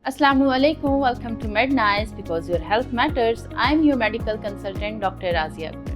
Assalamu alaikum, welcome to MedNice because your health matters. I am your medical consultant Dr. Razia Akbar.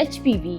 HPV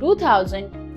2000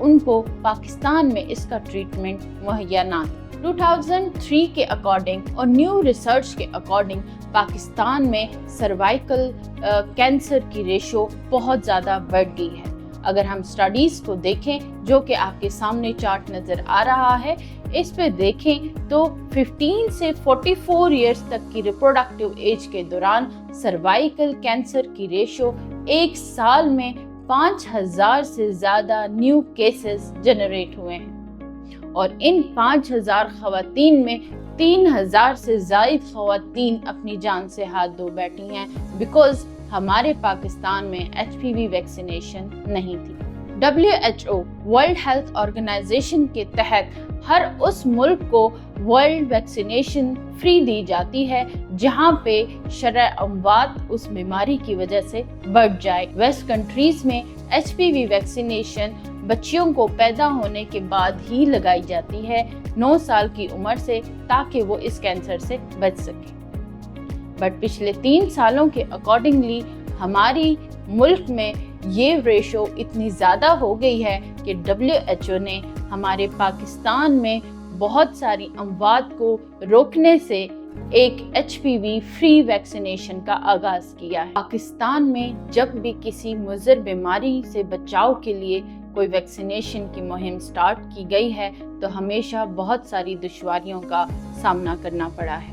ان کو پاکستان میں اس کا treatment مہیا نہ تھا۔ 2003 کے اکارڈنگ اور نیو ریسرچ کے اکارڈنگ پاکستان میں سروائیکل کینسر کی ریشو بہت زیادہ بڑھ گئی ہے۔ اگر ہم سٹڈیز کو دیکھیں جو کہ آپ کے سامنے چارٹ نظر آ رہا ہے، اس پہ دیکھیں تو 15 سے 44 ایئرز تک کی ریپروڈکٹیو ایج کے دوران سروائیکل کینسر کی ریشو ایک سال میں 5000 سے زیادہ نیو کیسز جنریٹ ہوئے ہیں، اور ان 5000 خواتین میں 3000 سے زائد خواتین اپنی جان سے ہاتھ دھو بیٹھی ہیں بیکاز ہمارے پاکستان میں ایچ پی وی ویکسینیشن نہیں تھی۔ WHO ورلڈ ہیلتھ آرگنائزیشن کے تحت ہر اس ملک کو ورلڈ ویکسینیشن فری دی جاتی ہے جہاں پہ شرح اموات اس بیماری کی وجہ سے بڑھ جائے۔ ویسٹ کنٹریز میں ایچ پی وی ویکسینیشن بچیوں کو پیدا ہونے کے بعد ہی لگائی جاتی ہے 9 سال کی عمر سے، تاکہ وہ اس کینسر سے بچ سکے۔ بٹ پچھلے 3 سالوں کے اکارڈنگلی ہماری ملک میں یہ ریشو اتنی زیادہ ہو گئی ہے کہ WHO نے ہمارے پاکستان میں بہت ساری اموات کو روکنے سے ایک ایچ پی وی فری ویکسینیشن کا آغاز کیا ہے۔ پاکستان میں جب بھی کسی مضر بیماری سے بچاؤ کے لیے کوئی ویکسینیشن کی مہم سٹارٹ کی گئی ہے تو ہمیشہ بہت ساری دشواریوں کا سامنا کرنا پڑا ہے،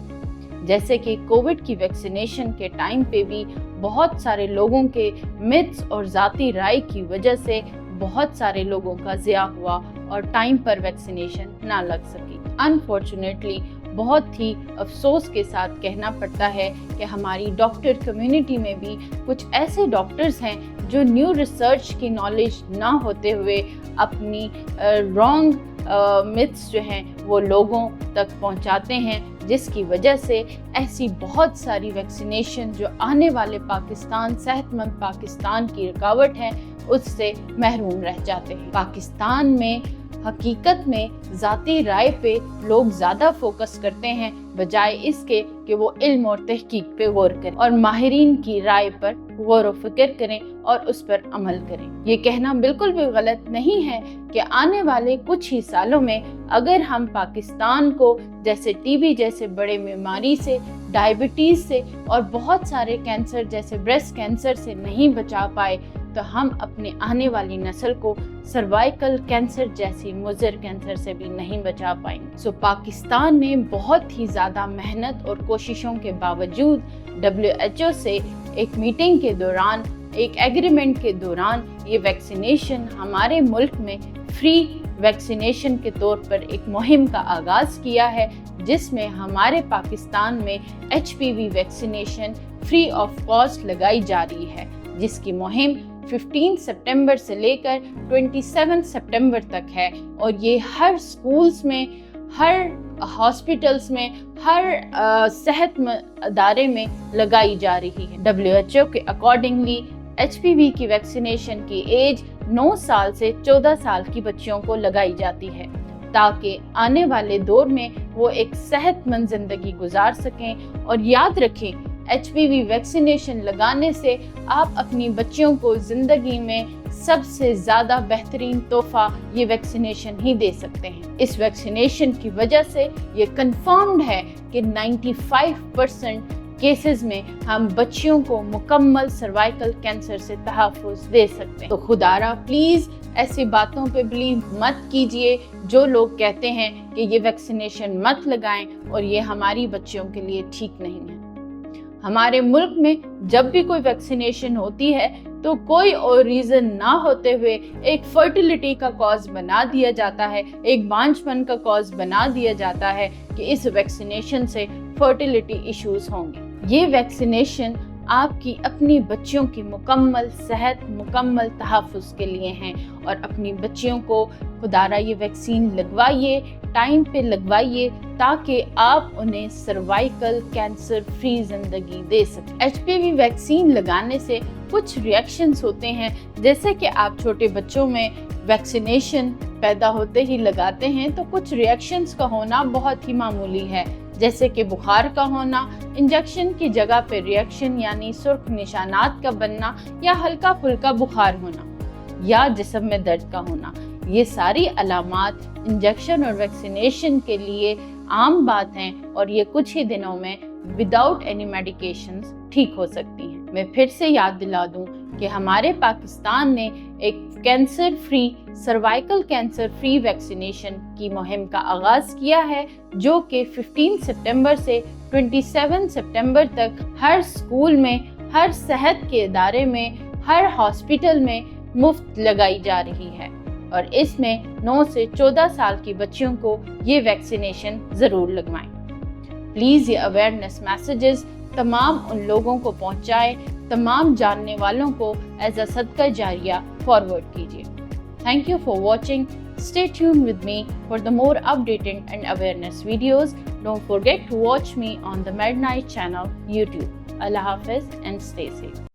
جیسے کہ کووڈ کی ویکسینیشن کے ٹائم پہ بھی بہت سارے لوگوں کے متس اور ذاتی رائے کی وجہ سے بہت سارے لوگوں کا ضیاع ہوا اور ٹائم پر ویکسینیشن نہ لگ سکی۔ انفارچونیٹلی بہت ہی افسوس کے ساتھ کہنا پڑتا ہے کہ ہماری ڈاکٹر کمیونٹی میں بھی کچھ ایسے ڈاکٹرز ہیں جو نیو ریسرچ کی نالج نہ ہوتے ہوئے اپنی رانگ متس جو ہیں وہ لوگوں تک پہنچاتے ہیں، جس کی وجہ سے ایسی بہت ساری ویکسینیشن جو آنے والے پاکستان، صحت مند پاکستان کی رکاوٹ ہے، اس سے محروم رہ جاتے ہیں۔ پاکستان میں حقیقت میں ذاتی رائے پہ لوگ زیادہ فوکس کرتے ہیں بجائے اس کے کہ وہ علم اور تحقیق پہ غور کریں اور ماہرین کی رائے پر غور و فکر کریں اور اس پر عمل کریں۔ یہ کہنا بالکل بھی غلط نہیں ہے کہ آنے والے کچھ ہی سالوں میں اگر ہم پاکستان کو جیسے ٹی بی جیسے بڑے بیماری سے، ڈائبٹیز سے اور بہت سارے کینسر جیسے بریسٹ کینسر سے نہیں بچا پائے تو ہم اپنے آنے والی نسل کو سروائیکل کینسر جیسی مضر کینسر سے بھی نہیں بچا پائیں گے۔ پاکستان نے بہت ہی زیادہ محنت اور کوششوں کے باوجود WHO سے ایک میٹنگ کے دوران، ایک ایگریمنٹ کے دوران یہ ویکسینیشن ہمارے ملک میں فری ویکسینیشن کے طور پر ایک مہم کا آغاز کیا ہے، جس میں ہمارے پاکستان میں H P V vaccination free of cost لگائی جا رہی ہے، جس کی مہم 15 سپٹمبر سے لے کر 27 سپٹمبر تک ہے، اور یہ ہر سکولز میں، ہر ہاسپٹلز میں، ہر صحت ادارے میں لگائی جا رہی ہے۔ WHO کے اکارڈنگلی ایچ پی وی کی ویکسینیشن کی ایج 9 سال سے 14 سال کی بچیوں کو لگائی جاتی ہے تاکہ آنے والے دور میں وہ ایک صحت مند زندگی گزار سکیں۔ اور یاد رکھیں، ایچ پی وی ویکسینیشن لگانے سے آپ اپنی بچیوں کو زندگی میں سب سے زیادہ بہترین تحفہ یہ ویکسینیشن ہی دے سکتے ہیں۔ اس ویکسینیشن کی وجہ سے یہ کنفرمڈ ہے کہ 95% کیسز میں ہم بچیوں کو مکمل سروائیکل کینسر سے تحفظ دے سکتے ہیں۔ تو خدارا پلیز ایسی باتوں پہ بلیو مت کیجئے جو لوگ کہتے ہیں کہ یہ ویکسینیشن مت لگائیں اور یہ ہماری بچیوں کے لیے ٹھیک نہیں ہے۔ ہمارے ملک میں جب بھی کوئی ویکسینیشن ہوتی ہے تو کوئی اور ریزن نہ ہوتے ہوئے ایک فرٹیلیٹی کا کاز بنا دیا جاتا ہے، ایک بانجھ پن کا کاز بنا دیا جاتا ہے کہ اس ویکسینیشن سے فرٹیلیٹی ایشوز ہوں گے۔ یہ ویکسینیشن آپ کی اپنی بچیوں کی مکمل صحت، مکمل تحفظ کے لیے ہیں، اور اپنی بچیوں کو خدارا یہ ویکسین لگوائیے، ٹائم پہ لگوائیے تاکہ آپ انہیں سروائیکل کینسر فری زندگی دے سکیں۔ ایچ پی وی ویکسین لگانے سے کچھ ریئیکشنز ہوتے ہیں، جیسے کہ آپ چھوٹے بچوں میں ویکسینیشن پیدا ہوتے ہی لگاتے ہیں تو کچھ ریئیکشنز کا ہونا بہت ہی معمولی ہے، جیسے کہ بخار کا ہونا، انجیکشن کی جگہ پہ ریئیکشن یعنی سرخ نشانات کا بننا، یا ہلکا پھلکا بخار ہونا، یا جسم میں درد کا ہونا۔ یہ ساری علامات انجیکشن اور ویکسینیشن کے لیے عام بات ہیں اور یہ کچھ ہی دنوں میں وداؤٹ اینی میڈیکیشنز ٹھیک ہو سکتی ہیں۔ میں پھر سے یاد دلا دوں کہ ہمارے پاکستان نے ایک cancer free, cervical cancer free vaccination کی مہم کا آغاز کیا ہے، جو کہ 15 سپٹمبر سے 27 سپٹمبر تک ہر اسکول میں، ہر صحت کے ادارے میں، ہر ہاسپٹل میں مفت لگائی جا رہی ہے، اور اس میں 9 سے 14 سال کی بچیوں کو یہ ویکسینیشن ضرور لگوائیں۔ پلیز یہ اویئرنیس میسیجز تمام ان لوگوں کو پہنچائیں، تمام جاننے والوں کو ایز اے صدقہ جاریہ فارورڈ کیجیے۔ Thank you for watching. Stay tuned with me for the more updated and awareness videos. Don't forget to watch me on the Mednight channel YouTube. Allah Hafiz and stay safe.